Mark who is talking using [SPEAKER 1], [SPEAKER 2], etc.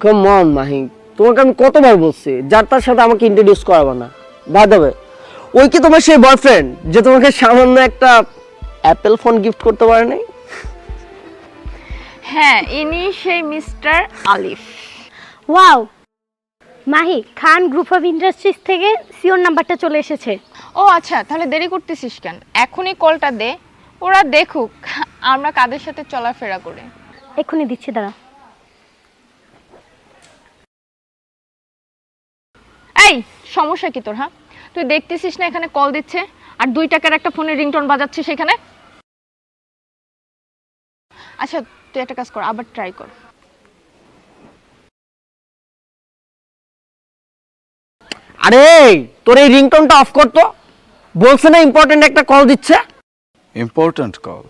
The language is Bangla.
[SPEAKER 1] কাম অন মাহি, তোমাকে আমি কতবার বলছি যার তার সাথে আমাকে ইন্ট্রোডিউস করাবো না। বাই দ্য ওয়ে, ওই কি তোমার সেই বয়ফ্রেন্ড যে তোমাকে সামান্য একটা অ্যাপেল ফোন গিফট করতে পারে নাই?
[SPEAKER 2] হ্যাঁ, ইনি সেই mister Alif.
[SPEAKER 3] Wow, Mahi, Khan group of industries থেকে সিওর নাম্বারটা চলে এসেছে।
[SPEAKER 2] ও আচ্ছা, তাহলে দেরি করতেছিস কেন? এখনই কলটা দে, ওরা দেখুক আমরা কাদের সাথে চলাফেরা করে।
[SPEAKER 3] এক্ষুনি দিচ্ছি, দাঁড়া।
[SPEAKER 2] এই সমস্যা কি তোর? হ্যাঁ, তুই দেখতেছিস না এখানে কল দিচ্ছে আর 2 টাকার একটা ফোনের রিংটোন বাজাচ্ছে সেখানে? আচ্ছা তুই একটা কাজ কর, আবার ট্রাই কর।
[SPEAKER 1] আরে তোর এই রিংটোনটা অফ করতো, বলছে না ইম্পর্টেন্ট একটা কল দিচ্ছে।
[SPEAKER 4] Important call?